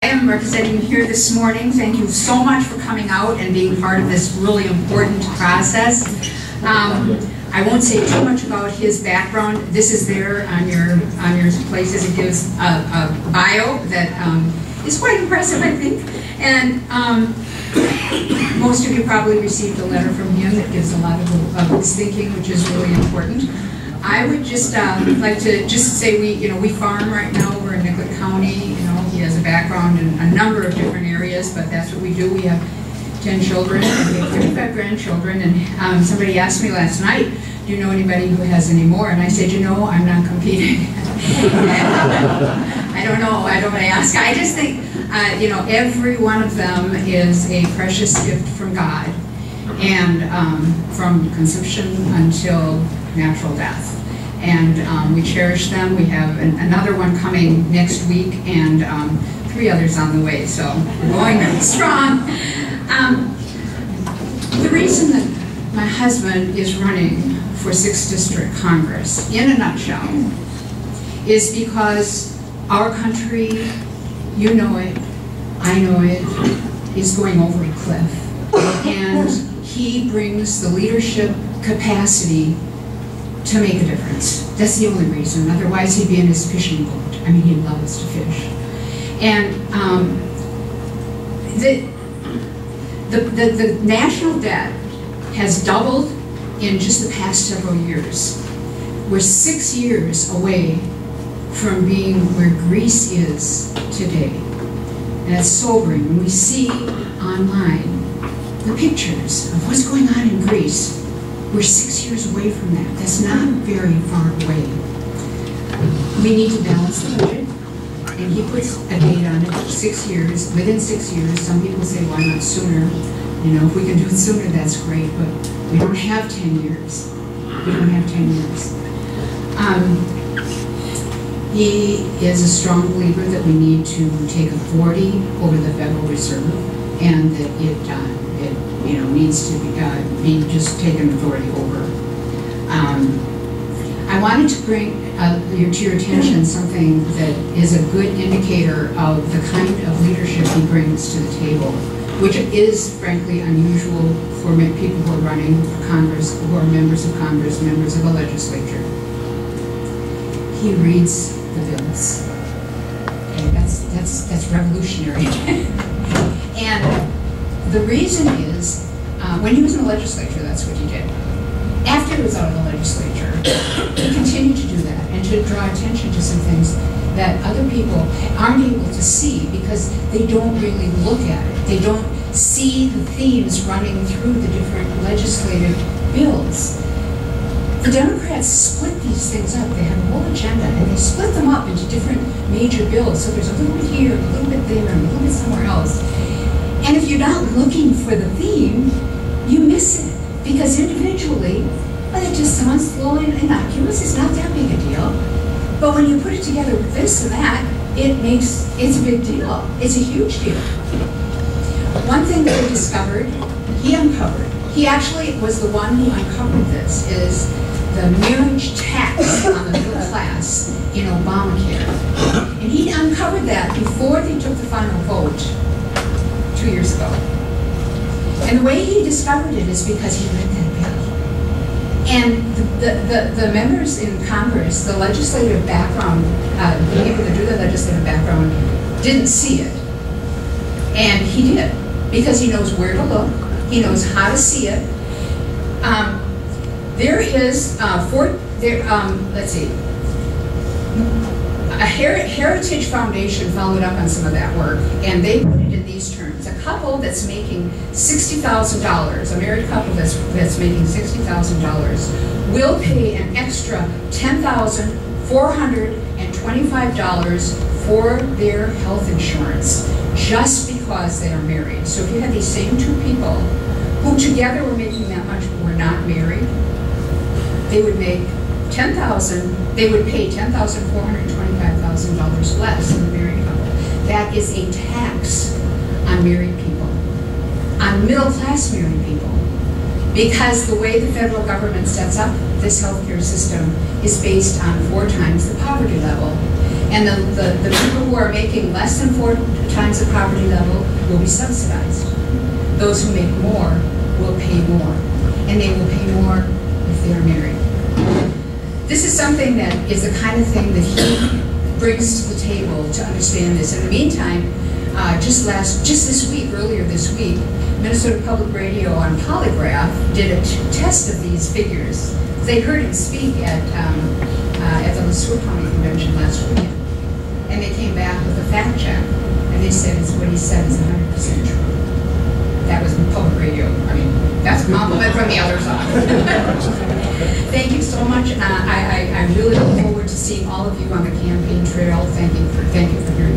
I am representing you here this morning. Thank you so much for coming out and being part of this really important process. I won't say too much about his background. This is there on your places. It gives a bio that is quite impressive, I think. And most of you probably received a letter from him that gives a lot of his thinking, which is really important. I would just like to just say we farm right now. We're in Nicollet County. He has a background in a number of different areas, but that's what we do. We have 10 children and we have 35 grandchildren. And somebody asked me last night, do you know anybody who has any more? And I said, I'm not competing. I don't know. I don't ask. I just think, every one of them is a precious gift from God, and from conception until natural death. And we cherish them. We have another one coming next week, and 3 others on the way. So we're going really strong. The reason that my husband is running for 6th District Congress, in a nutshell, is because our country, you know it, I know it, is going over a cliff. And he brings the leadership capacity to make a difference. That's the only reason. Otherwise, he'd be in his fishing boat. I mean, he loves to fish. And the national debt has doubled in just the past several years. We're 6 years away from being where Greece is today. And it's sobering when we see online the pictures of what's going on in Greece. We're 6 years away from that. That's not very far away. We need to balance the budget, and he puts a date on it, 6 years, within 6 years. Some people say, why not sooner? If we can do it sooner, that's great, but we don't have 10 years. We don't have 10 years. He is a strong believer that we need to take authority over the Federal Reserve, and that it needs to be just taken authority over. I wanted to bring to your attention something that is a good indicator of the kind of leadership he brings to the table, which is frankly unusual for people who are running for Congress, who are members of Congress, members of a legislature. He reads the bills. Okay, that's revolutionary. And the reason is, when he was in the legislature, that's what he did. After he was out of the legislature, he continued to do that and to draw attention to some things that other people aren't able to see because they don't really look at it. They don't see the themes running through the different legislative bills. The Democrats split these things up. They have a whole agenda, and they split them up into different major bills. So there's a little bit here, a little bit there, and a little bit somewhere else. And if you're not looking for the theme, you miss it. Because individually, well, it just sounds a little innocuous. It's not that big a deal. But when you put it together with this and that, it's a big deal. It's a huge deal. One thing that he uncovered, he actually was the one who uncovered this, is the marriage tax on the middle class in Obamacare. And he uncovered that before they took the final vote 2 years ago. And the way he discovered it is because he read that bill. And the members in Congress, the legislative background, the people that do the legislative background, didn't see it. And he did, because he knows where to look, he knows how to see it. There is, let's see, a Heritage Foundation followed up on some of that work, and they put it in these terms. A couple that's making $60,000, a married couple that's making $60,000, will pay an extra $10,425 for their health insurance just because they are married. So if you had these same 2 people who together were making that much but were not married, they would make they would pay $10,425 less than the married couple. That is a tax on married people, on middle-class married people, because the way the federal government sets up this healthcare system is based on 4 times the poverty level. And the people who are making less than 4 times the poverty level will be subsidized. Those who make more will pay more. And they will pay more if they are married. This is something that is the kind of thing that he brings to the table to understand this. In the meantime, just this week, earlier this week, Minnesota Public Radio on Polygraph did a test of these figures. They heard him speak at the LeSueur County Convention last weekend. And they came back with a fact check. And they said what he said is 100% true. That was public radio. I mean, that's a compliment from the other side. Thank you so much. I really look forward to seeing all of you on the campaign trail. Thank you for hearing